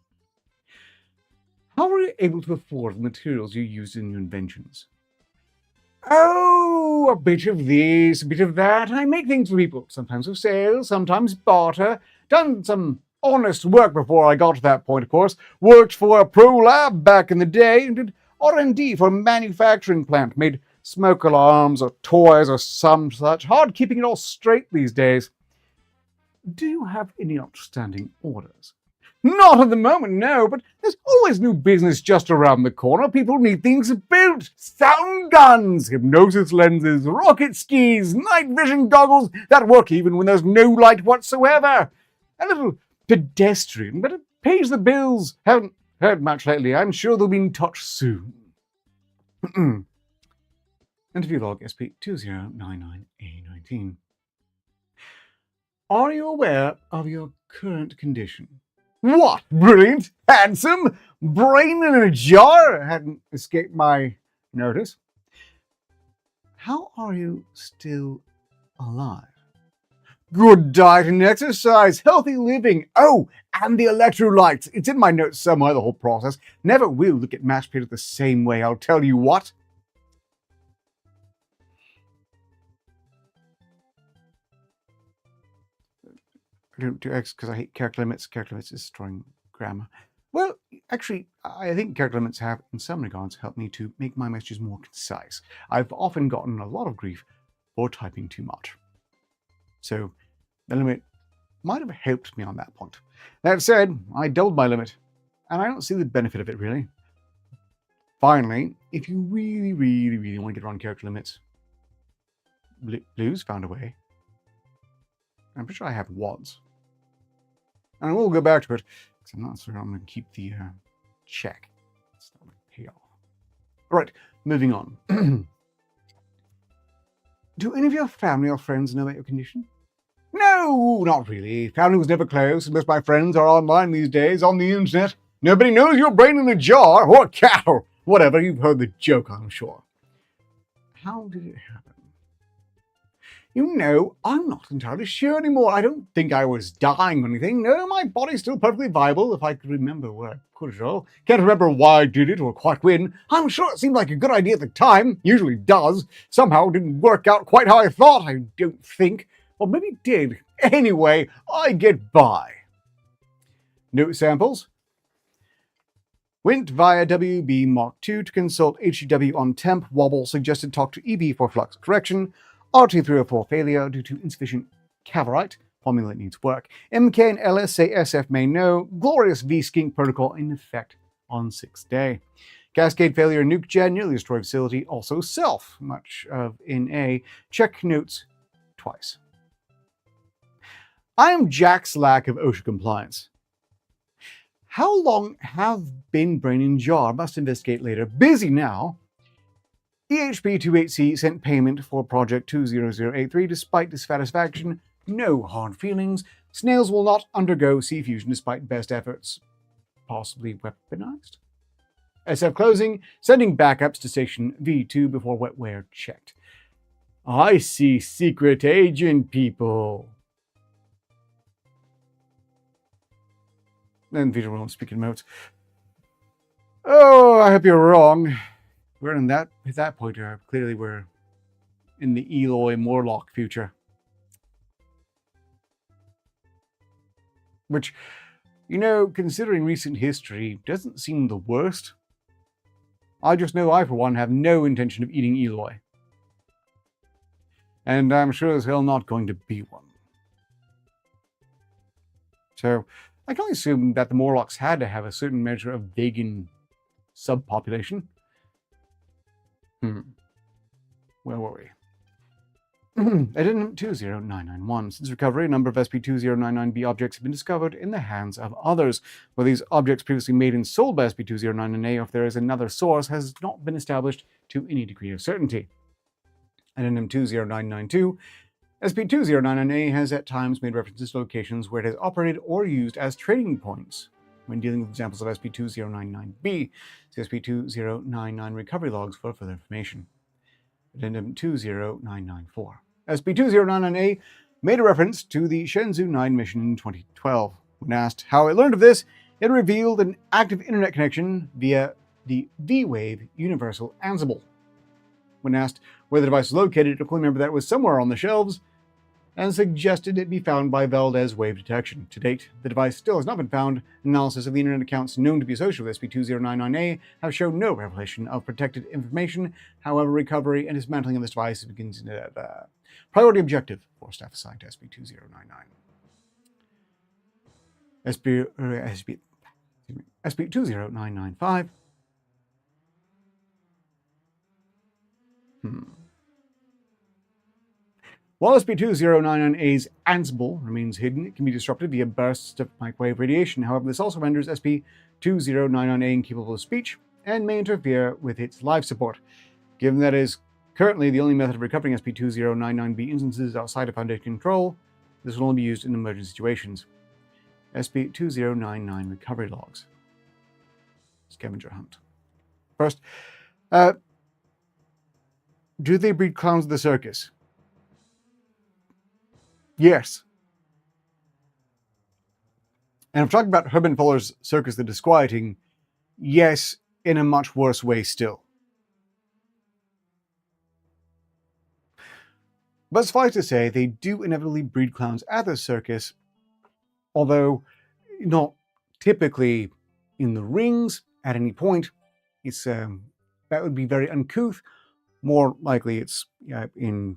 How were you able to afford the materials you used in your inventions? Oh, a bit of this, a bit of that. I make things for people. Sometimes for sale, sometimes barter. Done some honest work before I got to that point, of course. Worked for a pro lab back in the day and did R&D for a manufacturing plant made smoke alarms or toys or some such. Hard keeping it all straight these days. Do you have any outstanding orders? Not at the moment, no, but there's always new business just around the corner. People need things built. Sound guns, hypnosis lenses, rocket skis, night vision goggles that work even when there's no light whatsoever. A little pedestrian, but it pays the bills. Haven't heard much lately. I'm sure they'll be in touch soon. Interview log SP2099A19. Are you aware of your current condition? What? Brilliant? Handsome? Brain in a jar? Hadn't escaped my notice. How are you still alive? Good diet and exercise, healthy living. Oh, and the electrolytes. It's in my notes somewhere, the whole process. Never will look at mashed potatoes the same way, I'll tell you what. I don't do X because I hate character limits. Character limits is destroying grammar. Well, actually, I think character limits have, in some regards, helped me to make my messages more concise. I've often gotten a lot of grief for typing too much. So, the limit might have helped me on that point. That said, I doubled my limit, and I don't see the benefit of it, really. Finally, if you really want to get around character limits, Blue's found a way. I'm pretty sure I have once. And I will go back to it, because I'm not sure I'm going to keep the check. It's not going to pay off. Alright, moving on. Do any of your family or friends know about your condition? No, not really. Family was never close, unless my friends are online these days, on the internet. Nobody knows your brain in a jar, or a cow. Whatever, you've heard the joke, I'm sure. How did it happen? You know, I'm not entirely sure anymore. I don't think I was dying or anything. No, my body's still perfectly viable, if I could remember where I put it all. Can't remember why I did it or quite when. I'm sure it seemed like a good idea at the time. Usually does. Somehow it didn't work out quite how I thought, I don't think. Or maybe it did. Anyway, I get by. Note samples. Went via WB Mark II to consult HGW on temp. Wobble suggested talk to EB for flux correction. RT304 failure due to insufficient cavorite. Formula needs work. MK and LS say SF may know. Glorious V-skink protocol in effect on 6th day. Cascade failure nuke gen, nearly destroyed facility, also self. Much of NA. Check notes twice. I am Jack's lack of OSHA compliance. How long have been brain in jar? Must investigate later. Busy now. EHP28C sent payment for Project 20083 despite dissatisfaction. No hard feelings. Snails will not undergo sea fusion despite best efforts. Possibly weaponized? SF closing. Sending backups to Station V2 before wetware checked. I see secret agent people. Then visual and speaking notes. Oh, I hope you're wrong. We're in at that point, clearly we're in the Eloy Morlock future. Which, you know, considering recent history, doesn't seem the worst. I just know I, for one, have no intention of eating Eloy. And I'm sure as hell not going to be one. So, I can only assume that the Morlocks had to have a certain measure of vegan subpopulation. Where were we? Addendum 20991. Since recovery, a number of SP2099B objects have been discovered in the hands of others. Whether these objects previously made and sold by SP2099A or if there is another source has not been established to any degree of certainty. Addendum 20992. SP2099A has at times made references to locations where it has operated or used as trading points. When dealing with examples of SP2099B, see SP2099 recovery logs for further information. Addendum 20994. SP2099A made a reference to the Shenzhou 9 mission in 2012. When asked how it learned of this, it revealed an active internet connection via the V-Wave Universal Ansible. When asked where the device was located, it could remember that it was somewhere on the shelves and suggested it be found by Valdez wave detection. To date, the device still has not been found. Analysis of the internet accounts known to be associated with SCP-2099-A have shown no revelation of protected information. However, recovery and dismantling of this device begins priority objective for staff assigned to SCP-2099. SCP-20995. While SCP-2099-A's Ansible remains hidden, it can be disrupted via bursts of microwave radiation. However, this also renders SCP-2099-A incapable of speech and may interfere with its life support. Given that it is currently the only method of recovering SCP-2099-B instances outside of Foundation control, this will only be used in emergency situations. SCP-2099 recovery logs. Scavenger hunt. First, do they breed clowns at the circus? Yes. And I'm talking about Herman Fuller's circus, The Disquieting. Yes, in a much worse way still. But suffice to say, they do inevitably breed clowns at the circus, although not typically in the rings at any point. It's that would be very uncouth. More likely, it's in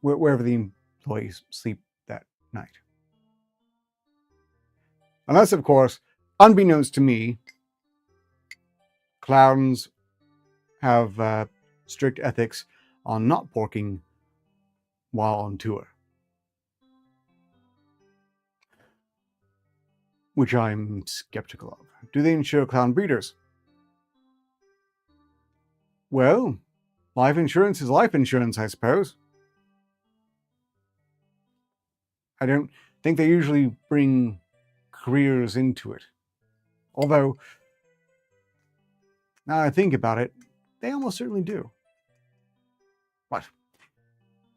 wherever the employees sleep that night. Unless, of course, unbeknownst to me, clowns have strict ethics on not porking while on tour, which I'm skeptical of. Do they insure clown breeders? Well, life insurance is life insurance, I suppose. I don't think they usually bring careers into it. Although, now I think about it, they almost certainly do. What?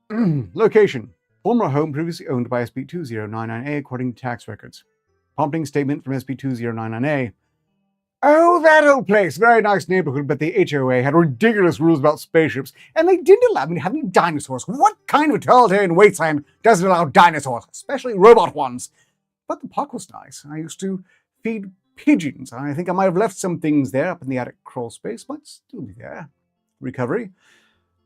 Location. Former home previously owned by SCP-2099-A according to tax records. Prompting statement from SCP-2099-A. Oh, that old place. Very nice neighborhood, but the HOA had ridiculous rules about spaceships, and they didn't allow me to have any dinosaurs. What kind of totalitarian wasteland doesn't allow dinosaurs, especially robot ones? But the park was nice. I used to feed pigeons. I think I might have left some things there up in the attic crawl space. Might still be there. Recovery.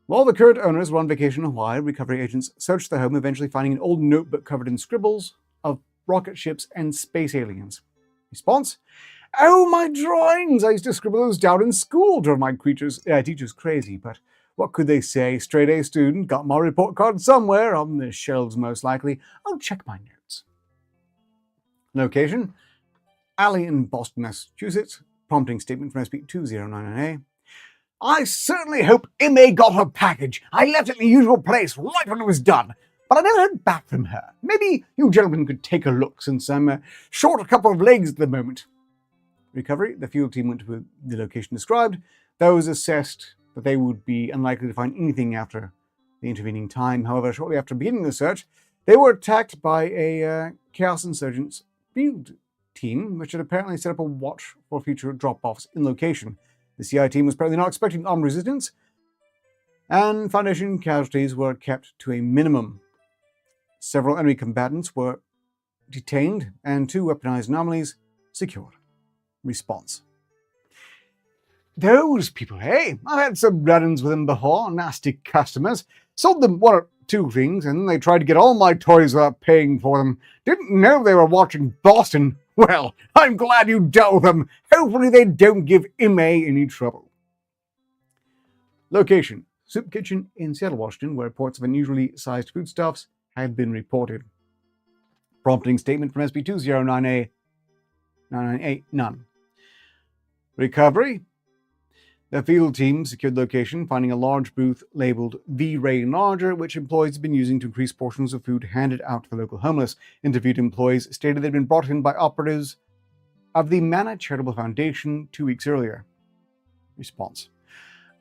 While the current owners were on vacation in Hawaii, recovery agents searched the home, eventually finding an old notebook covered in scribbles of rocket ships and space aliens. Response? Oh, my drawings! I used to scribble those down in school, drove my teachers crazy, but what could they say? Straight A student, got my report card somewhere, on the shelves most likely. I'll check my notes. Location? Alley in Boston, Massachusetts. Prompting statement from SCP-2099-A. I certainly hope MA got her package. I left it in the usual place right when it was done, but I never heard back from her. Maybe you gentlemen could take a look, since I'm short a couple of legs at the moment. Recovery. The field team went to the location described. Those assessed that they would be unlikely to find anything after the intervening time. However, shortly after beginning the search, they were attacked by a Chaos Insurgents field team, which had apparently set up a watch for future drop-offs in location. The CI team was apparently not expecting armed resistance, and Foundation casualties were kept to a minimum. Several enemy combatants were detained, and 2 weaponized anomalies secured. Response. Those people, hey? I've had some run-ins with them before, nasty customers. Sold them 1 or 2 things, and then they tried to get all my toys without paying for them. Didn't know they were watching Boston. Well, I'm glad you dealt with them. Hopefully they don't give MA any trouble. Location. Soup kitchen in Seattle, Washington, where reports of unusually sized foodstuffs had been reported. Prompting statement from SCP-2099-A. None. Recovery. The field team secured location, finding a large booth labeled V-Ray Enlarger, which employees had been using to increase portions of food handed out to the local homeless. Interviewed employees stated they'd been brought in by operatives of the Mana Charitable Foundation 2 weeks earlier. Response.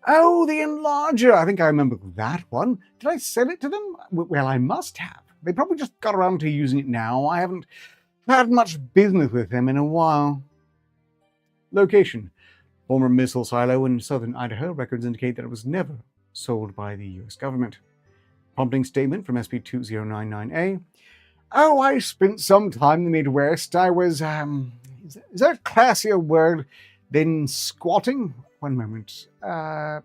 Oh, the Enlarger! I think I remember that one. Did I sell it to them? Well, I must have. They probably just got around to using it now. I haven't had much business with them in a while. Location. Former missile silo in southern Idaho. Records indicate that it was never sold by the U.S. government. Prompting statement from SCP-2099-A. Oh, I spent some time in the Midwest. I was, is that a classier word than squatting? One moment.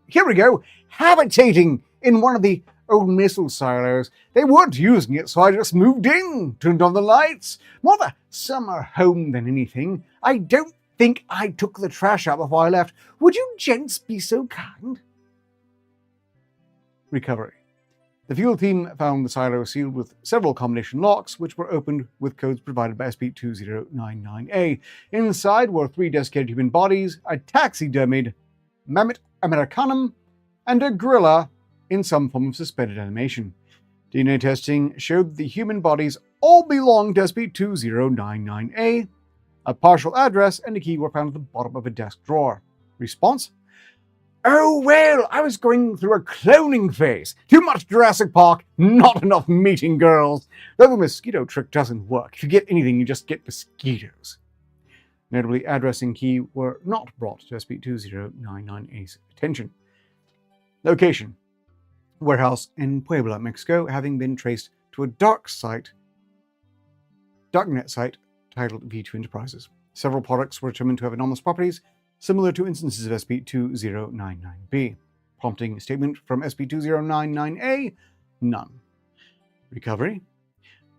Here we go. Habitating in one of the old missile silos. They weren't using it, so I just moved in, turned on the lights. More of a summer home than anything. I don't think I took the trash out before I left. Would you gents be so kind? Recovery. The fuel team found the silo sealed with several combination locks, which were opened with codes provided by SCP-2099-A. Inside were 3 desiccated human bodies, a taxidermied Mammoth americanum, and a gorilla in some form of suspended animation. DNA testing showed that the human bodies all belonged to SCP-2099-A. A partial address and a key were found at the bottom of a desk drawer. Response? Oh, well, I was going through a cloning phase. Too much Jurassic Park, not enough meeting girls. Though the mosquito trick doesn't work. If you get anything, you just get mosquitoes. Notably, address and key were not brought to SCP-2099-A's attention. Location. Warehouse in Puebla, Mexico, having been traced to a darknet site titled V2 Enterprises. Several products were determined to have anomalous properties, similar to instances of SCP-2099-B. Prompting statement from SCP-2099-A, none. Recovery.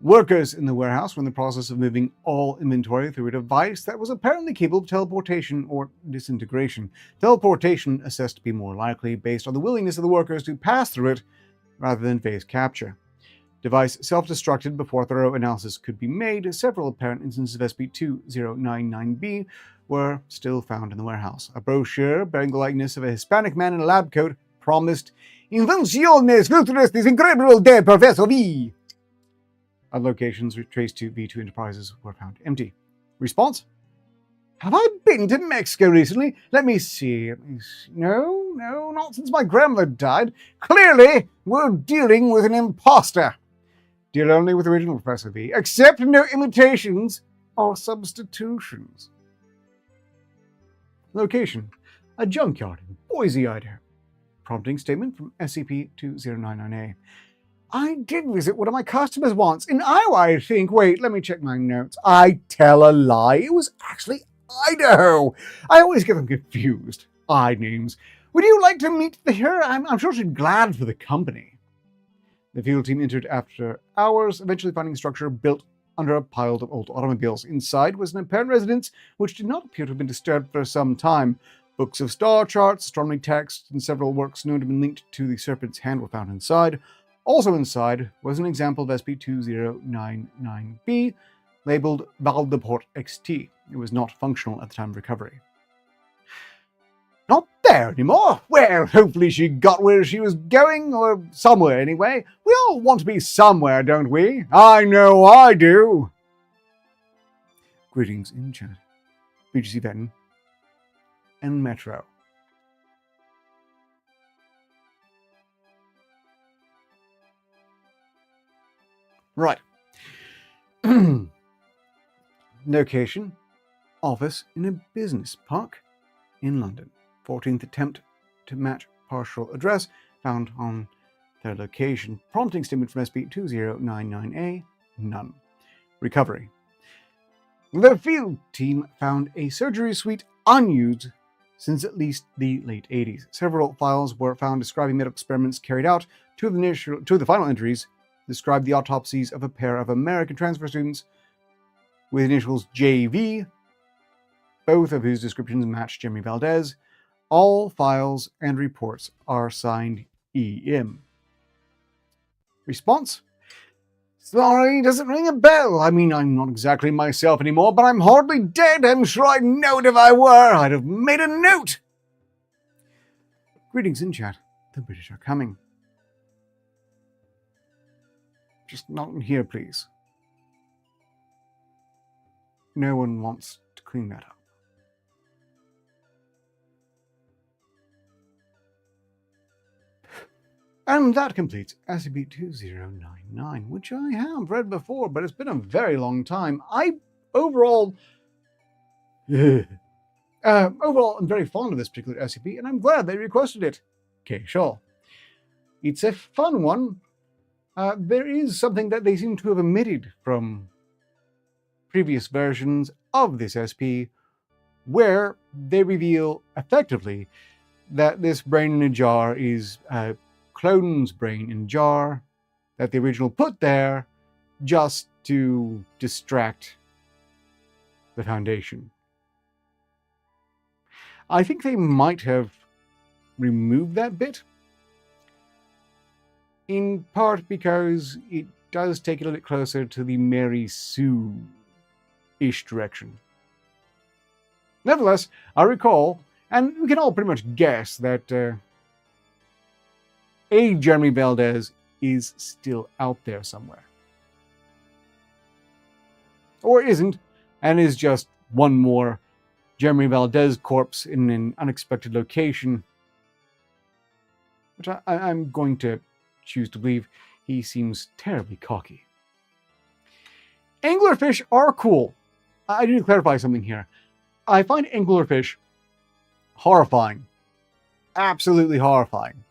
Workers in the warehouse were in the process of moving all inventory through a device that was apparently capable of teleportation or disintegration. Teleportation assessed to be more likely based on the willingness of the workers to pass through it rather than face capture. Device self-destructed before thorough analysis could be made. Several apparent instances of SCP-2099-B were still found in the warehouse. A brochure bearing the likeness of a Hispanic man in a lab coat promised Invenciones futuristas incredible de Professor V. Other locations traced to V2 Enterprises were found empty. Response? Have I been to Mexico recently? Let me see. No, not since my grandmother died. Clearly, we're dealing with an imposter. Deal only with original Professor V. Accept no imitations or substitutions. Location: a junkyard in Boise, Idaho. Prompting statement from SCP-2099-A. I did visit one of my customers once in Iowa, I think. Wait, let me check my notes. I tell a lie. It was actually Idaho. I always get them confused. Odd names. Would you like to meet her? I'm sure she'd be glad for the company. The field team entered after hours, eventually finding a structure built under a pile of old automobiles. Inside was an apparent residence which did not appear to have been disturbed for some time. Books of star charts, astronomy texts, and several works known to have been linked to the Serpent's Hand were found inside. Also inside was an example of SCP-2099-B, labeled Valdeport XT. It was not functional at the time of recovery. Not there anymore? Well, hopefully she got where she was going, or somewhere anyway. We all want to be somewhere, don't we? I know I do. Greetings in chat. BGC Venton and Metro. Right. Location: office in a business park in London. 14th attempt to match partial address found on their location. Prompting statement from SCP-2099-A, none. Recovery. The field team found a surgery suite unused since at least the late 80s. Several files were found describing medical experiments carried out. Two of the final entries described the autopsies of a pair of American transfer students with initials JV, both of whose descriptions match Jeremy Valdez. All files and reports are signed EM. Response? Sorry, doesn't ring a bell. I mean, I'm not exactly myself anymore, but I'm hardly dead. I'm sure I'd know it if I were. I'd have made a note. Greetings in chat. The British are coming. Just not in here, please. No one wants to clean that up. And that completes SCP-2099, which I have read before, but it's been a very long time. Overall, I'm very fond of this particular SCP, and I'm glad they requested it. Okay, sure. It's a fun one. there is something that they seem to have omitted from previous versions of this SP, where they reveal effectively that this brain in a jar is a clone's brain in a jar that the original put there just to distract the Foundation. I think they might have removed that bit, in part because it does take it a little bit closer to the Mary Sue-ish direction. Nevertheless, I recall, and we can all pretty much guess, that a Jeremy Valdez is still out there somewhere. Or isn't, and is just one more Jeremy Valdez corpse in an unexpected location, which I'm going to choose to believe. He seems terribly cocky. Anglerfish are cool. I need to clarify something here. I find anglerfish horrifying. Absolutely horrifying.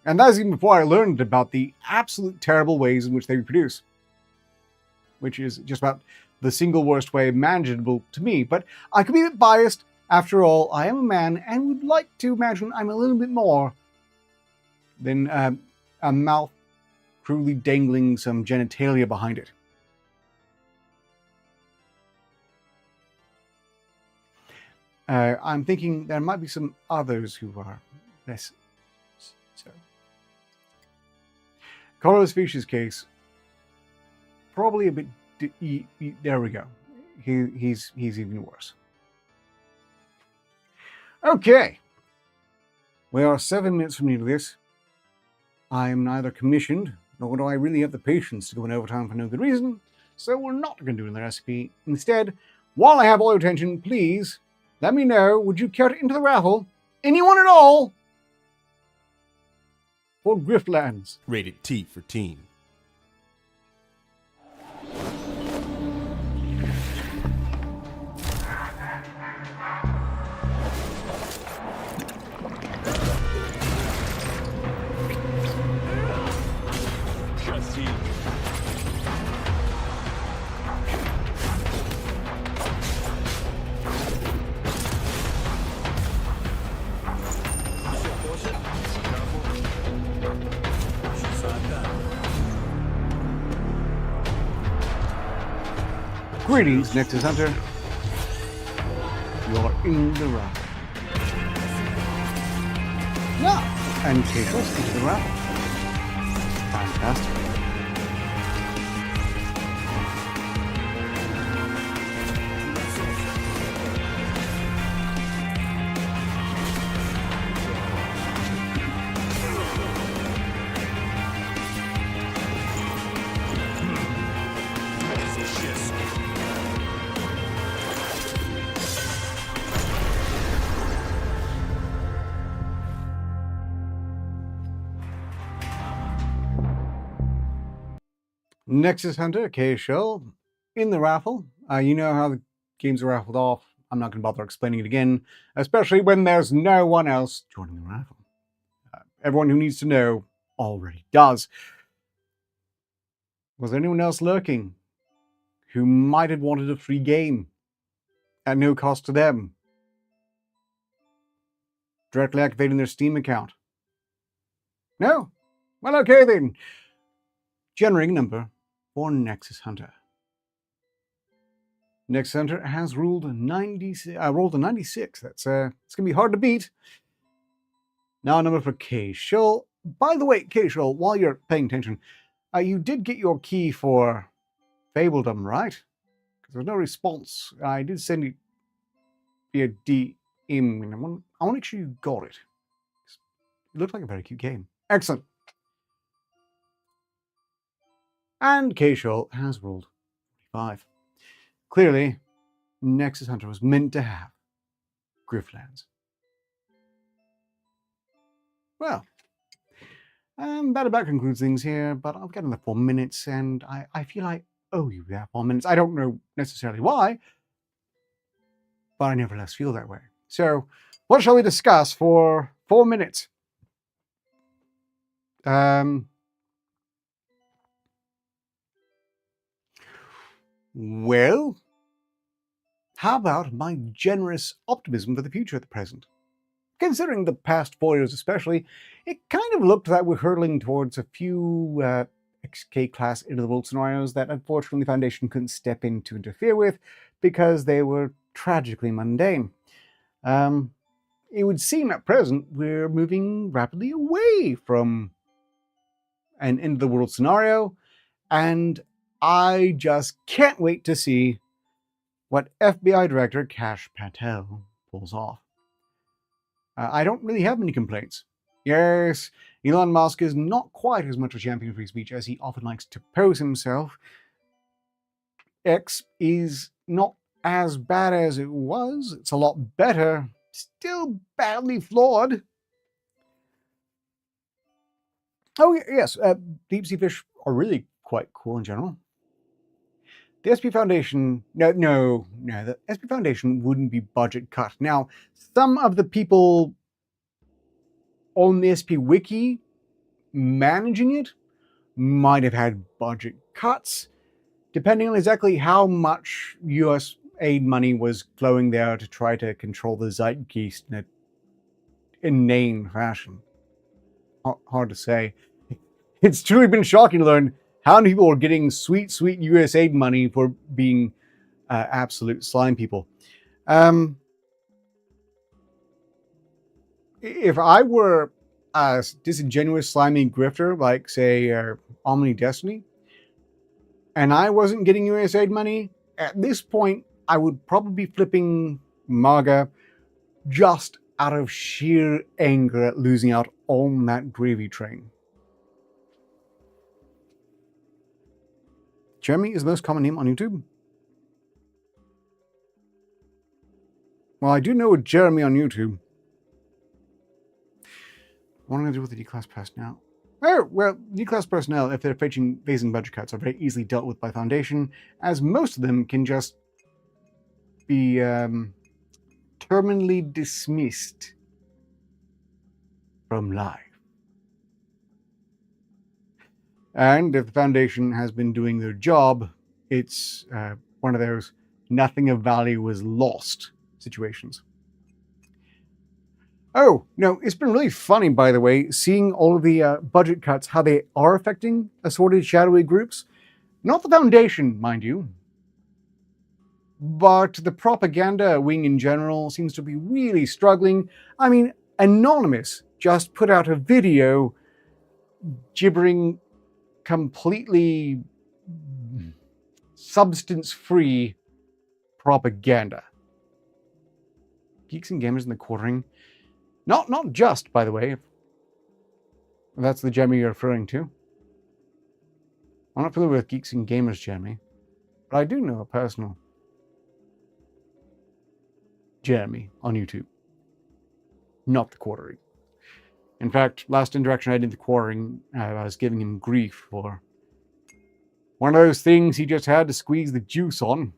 And that was even before I learned about the absolute terrible ways in which they reproduce, which is just about the single worst way imaginable to me. But I could be a bit biased. After all, I am a man and would like to imagine I'm a little bit more than a mouth cruelly dangling some genitalia behind it. I'm thinking there might be some others who are less so. Colorless Fish's case, probably a bit. There we go. He's even worse. Okay. We are 7 minutes from the end of this. I am neither commissioned, nor do I really have the patience to go in overtime for no good reason, so we're not going to do another SCP. Instead, while I have all your attention, please let me know, would you care to enter the raffle? Anyone at all? For Griftlands. Rated T for Team. Greetings, Nexus Hunter. You're in the raffle. Yeah, and Kato's into the raffle. Fantastic. Nexus Hunter, K-Shell, in the raffle. You know how the games are raffled off. I'm not going to bother explaining it again, especially when there's no one else joining the raffle. Everyone who needs to know already does. Was there anyone else lurking who might have wanted a free game at no cost to them, directly activating their Steam account? No? Well, okay then. Generating number for Nexus Hunter. Nexus Hunter has rolled a 96. That's it's gonna be hard to beat. Now a number for K-Shul. By the way, K-Shul, while you're paying attention, you did get your key for Fabledom, right? Because there's no response. I did send it via DM. I want to make sure you got it. It looked like a very cute game. Excellent. And K-Shul has rolled 45. Clearly, Nexus Hunter was meant to have Griftlands. Well, that about concludes things here, but I've got another 4 minutes, and I feel I owe you that 4 minutes. I don't know necessarily why, but I nevertheless feel that way. So, what shall we discuss for 4 minutes? Well, how about my generous optimism for the future at the present? Considering the past 4 years especially, it kind of looked that we're hurtling towards a few XK class into the world scenarios that unfortunately the Foundation couldn't step in to interfere with because they were tragically mundane. It would seem at present we're moving rapidly away from an end of the world scenario, and I just can't wait to see what FBI Director Kash Patel pulls off. I don't really have many complaints. Yes, Elon Musk is not quite as much a champion of free speech as he often likes to pose himself. X is not as bad as it was. It's a lot better. Still badly flawed. Oh, yes, deep sea fish are really quite cool in general. The SP Foundation, no, the SP Foundation wouldn't be budget cut. Now, some of the people on the SP Wiki managing it might have had budget cuts, depending on exactly how much US aid money was flowing there to try to control the zeitgeist in an inane fashion. Hard to say. It's truly been shocking to learn how many people are getting sweet, sweet US aid money for being absolute slime people. If I were a disingenuous, slimy grifter like, say, Omni Destiny, and I wasn't getting US aid money, at this point, I would probably be flipping MAGA just out of sheer anger at losing out on that gravy train. Jeremy is the most common name on YouTube. Well, I do know a Jeremy on YouTube. What am I going to do with the D-Class personnel? Oh, well, D-Class personnel, if they're facing budget cuts, are very easily dealt with by Foundation, as most of them can just be terminally dismissed from life. And if the Foundation has been doing their job, it's one of those nothing of value was lost situations. Oh, no, it's been really funny, by the way, seeing all of the budget cuts, how they are affecting assorted shadowy groups. Not the Foundation, mind you, but the propaganda wing in general seems to be really struggling. I mean, Anonymous just put out a video gibbering completely substance-free propaganda. Geeks and Gamers in the Quartering. Not just, by the way, if that's the Jeremy you're referring to. I'm not familiar with Geeks and Gamers, Jeremy, but I do know a personal Jeremy on YouTube. Not the Quartering. In fact, last interaction I did in the Quartering, I was giving him grief for one of those things he just had to squeeze the juice on.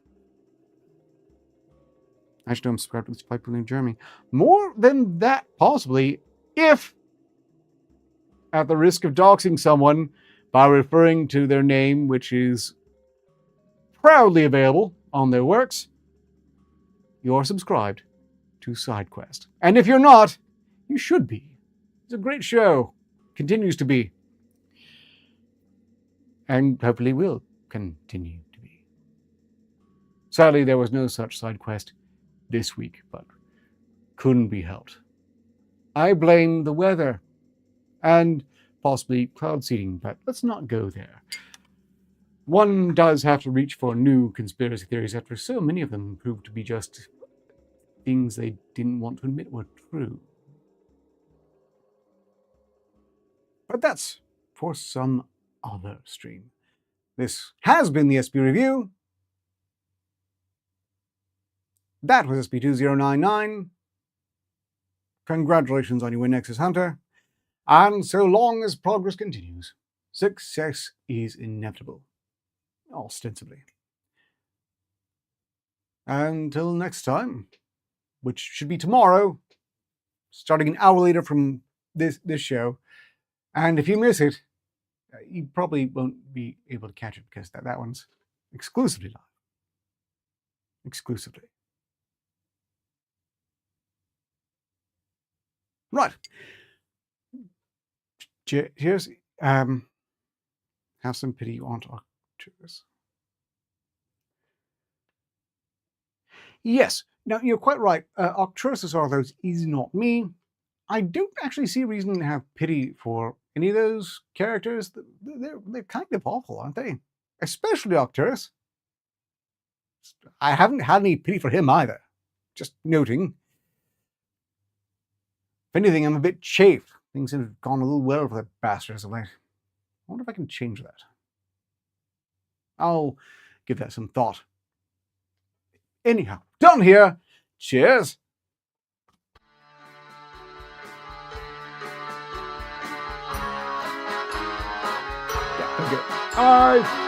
Actually, I'm subscribed to this Pipe Balloon Jeremy. More than that, possibly, if, at the risk of doxing someone by referring to their name, which is proudly available on their works, you're subscribed to SideQuest. And if you're not, you should be. It's a great show. Continues to be. And hopefully will continue to be. Sadly, there was no such SideQuest this week, but couldn't be helped. I blame the weather and possibly cloud seeding, but let's not go there. One does have to reach for new conspiracy theories after so many of them proved to be just things they didn't want to admit were true. But that's for some other stream. This has been the SP Review. That was SP2099. Congratulations on your win, Nexus Hunter. And so long as progress continues, success is inevitable. Ostensibly. Until next time, which should be tomorrow, starting an hour later from this show. And if you miss it, you probably won't be able to catch it because that one's exclusively live. exclusively. Right. Cheers. Have some pity on Arcturus. Yes. Now, you're quite right. Arcturus is one of those is not me. I don't actually see a reason to have pity for any of those characters. They're kind of awful, aren't they? Especially Arcturus. I haven't had any pity for him either. Just noting. If anything, I'm a bit chafed. Things have gone a little well for the bastards of late. I wonder if I can change that. I'll give that some thought. Anyhow, done here. Cheers. Yeah, okay. Bye.